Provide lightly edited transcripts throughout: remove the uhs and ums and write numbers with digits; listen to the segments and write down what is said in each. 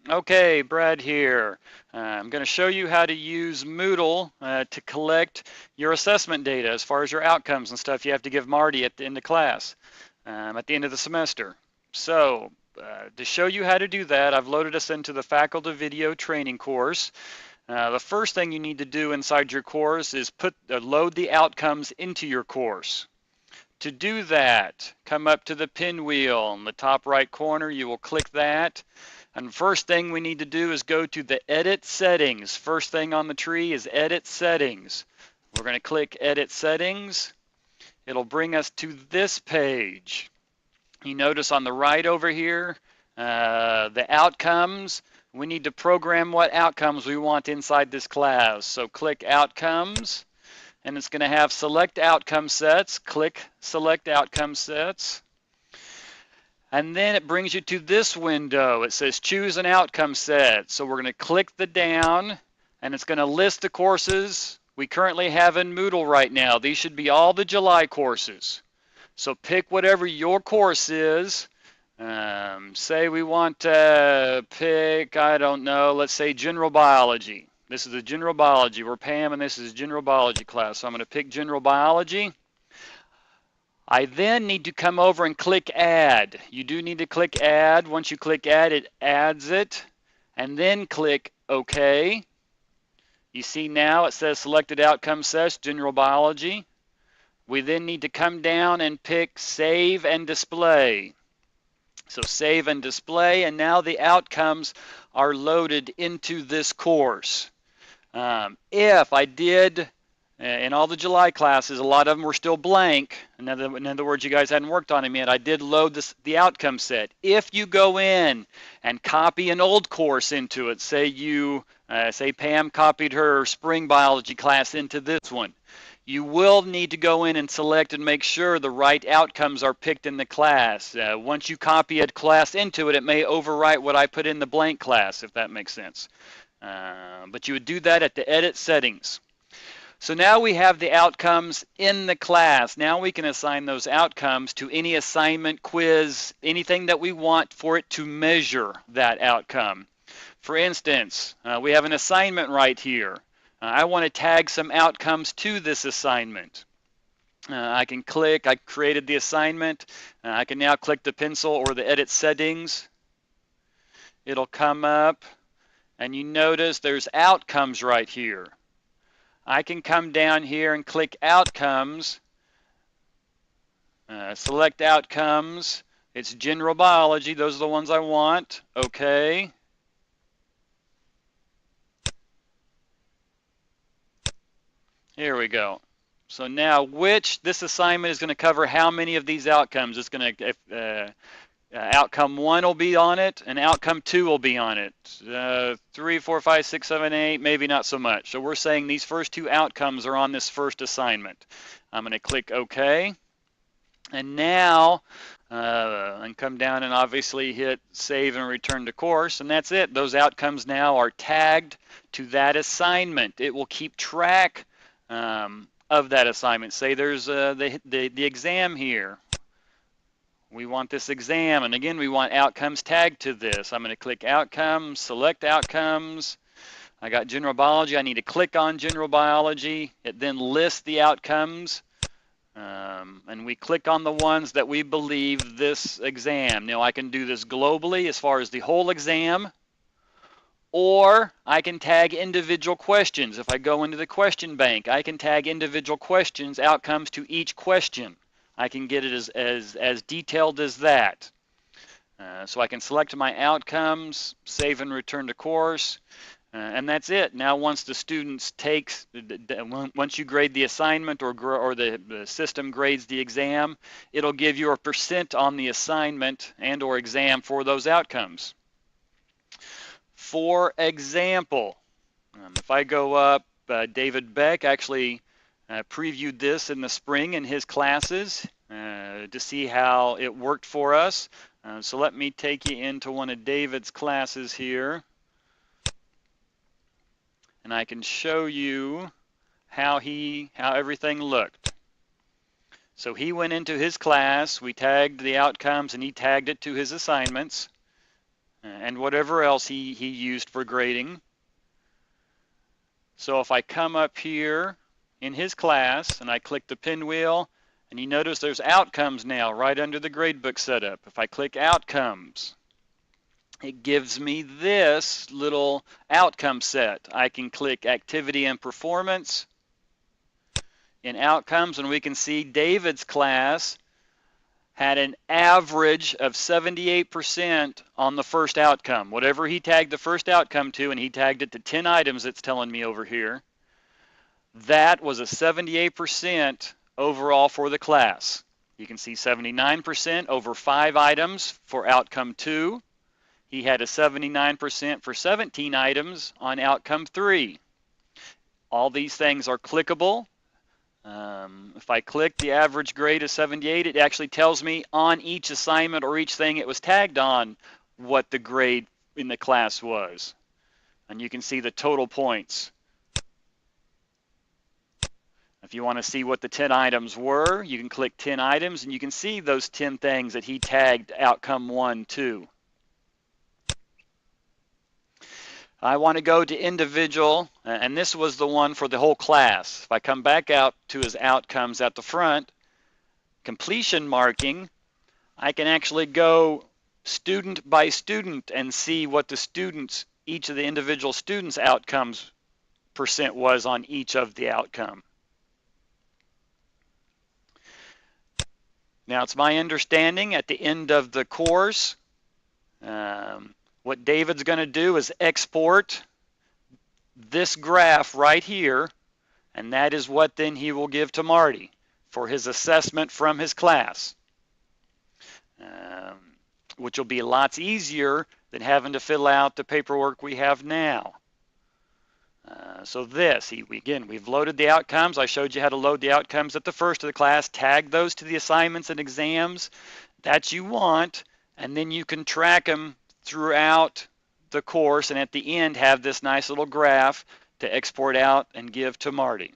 Okay, Brad here. I'm going to show you how to use Moodle to collect your assessment data as far as your outcomes and stuff you have to give Marty at the end of class, at the end of the semester. So, to show you how to do that, I've loaded us into the faculty video training course. The first thing you need to do inside your course is load the outcomes into your course. To do that, come up to the pinwheel in the top right corner. You will click that. And the first thing we need to do is go to the Edit Settings. First thing on the tree is Edit Settings. We're going to click Edit Settings. It'll bring us to this page. You notice on the right over here, the outcomes. We need to program what outcomes we want inside this class. So click Outcomes, and it's going to have Select Outcome Sets. Click Select Outcome Sets. And then it brings you to this window. It says choose an outcome set. So we're going to click the down, and it's going to list the courses we currently have in Moodle right now. These should be all the July courses. So pick whatever your course is. Say we want to pick, I don't know, let's say general biology. This is a general biology. We're Pam, and this is a general biology class. So I'm going to pick general biology. I then need to come over and click Add. You do need to click Add. Once you click Add, it adds it. And then click OK. You see now it says Selected Outcome Sets, General Biology. We then need to come down and pick Save and Display. So Save and Display, and now the outcomes are loaded into this course. If I did... In all the July classes, a lot of them were still blank. In other words, you guys hadn't worked on them yet. I did load the outcome set. If you go in and copy an old course into it, say Pam copied her spring biology class into this one, you will need to go in and select and make sure the right outcomes are picked in the class. Once you copy a class into it, it may overwrite what I put in the blank class, if that makes sense. But you would do that at the Edit Settings. So now we have the outcomes in the class. Now we can assign those outcomes to any assignment, quiz, anything that we want for it to measure that outcome. For instance, we have an assignment right here. I want to tag some outcomes to this assignment. I can click, I created the assignment. I can now click the pencil or the Edit Settings. It'll come up, and you notice there's outcomes right here. I can come down here and click Outcomes, select Outcomes. It's General Biology. Those are the ones I want. Okay. Here we go. So now this assignment is going to cover how many of these outcomes? It's going to, outcome 1 will be on it, and outcome 2 will be on it. 3, 4, 5, 6, 7, 8, maybe not so much. So we're saying these first 2 outcomes are on this first assignment. I'm going to click OK. And now, and come down and obviously hit Save and Return to Course, and that's it. Those outcomes now are tagged to that assignment. It will keep track of that assignment. Say there's the exam here. We want this exam, and again, we want outcomes tagged to this. I'm going to click Outcomes, select Outcomes. I got General Biology. I need to click on General Biology. It then lists the outcomes, and we click on the ones that we believe this exam. Now, I can do this globally as far as the whole exam, or I can tag individual questions. If I go into the question bank, I can tag individual questions, outcomes to each question. I can get it as detailed as that. So I can select my outcomes, save and return to course, and that's it. Now once the students once you grade the assignment or the system grades the exam, it'll give you a % on the assignment and or exam for those outcomes. For example, if I go up, David Beck actually previewed this in the spring in his classes to see how it worked for us. So let me take you into one of David's classes here, and I can show you how everything looked. So he went into his class, we tagged the outcomes, and he tagged it to his assignments. and whatever else he used for grading. So if I come up here in his class and I click the pinwheel, and you notice there's outcomes now right under the gradebook setup. If I click outcomes, it gives me this little outcome set. I can click activity and performance in outcomes, and we can see David's class had an average of 78% on the first outcome. Whatever he tagged the first outcome to, and he tagged it to 10 items, it's telling me over here, that was a 78% overall for the class. You can see 79% over 5 items for outcome 2. He had a 79% for 17 items on outcome 3. All these things are clickable. If I click the average grade of 78, it actually tells me on each assignment or each thing it was tagged on what the grade in the class was. And you can see the total points. If you want to see what the 10 items were, you can click 10 items and you can see those 10 things that he tagged outcome 1 to. I want to go to individual, and this was the one for the whole class. If I come back out to his outcomes at the front, completion marking, I can actually go student by student and see what the students, each of the individual students' outcomes percent was on each of the outcome. Now it's my understanding at the end of the course, what David's going to do is export this graph right here, and that is what then he will give to Marty for his assessment from his class, which will be lots easier than having to fill out the paperwork we have now. So this, again, we've loaded the outcomes. I showed you how to load the outcomes at the first of the class, tag those to the assignments and exams that you want, and then you can track them throughout the course, and at the end have this nice little graph to export out and give to Marty.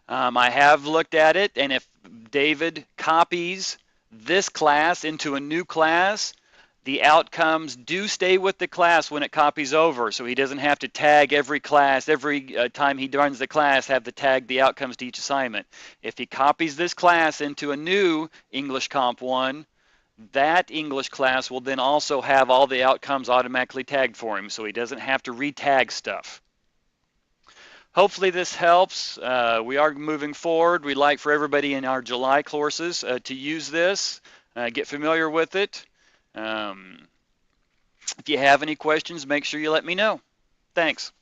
I have looked at it, and if David copies this class into a new class, the outcomes do stay with the class when it copies over, so he doesn't have to tag every class, every time he runs the class, have to tag the outcomes to each assignment. If he copies this class into a new English Comp 1, that English class will then also have all the outcomes automatically tagged for him, so he doesn't have to re-tag stuff. Hopefully this helps. We are moving forward. We'd like for everybody in our July courses to use this, get familiar with it. If you have any questions, make sure you let me know. Thanks.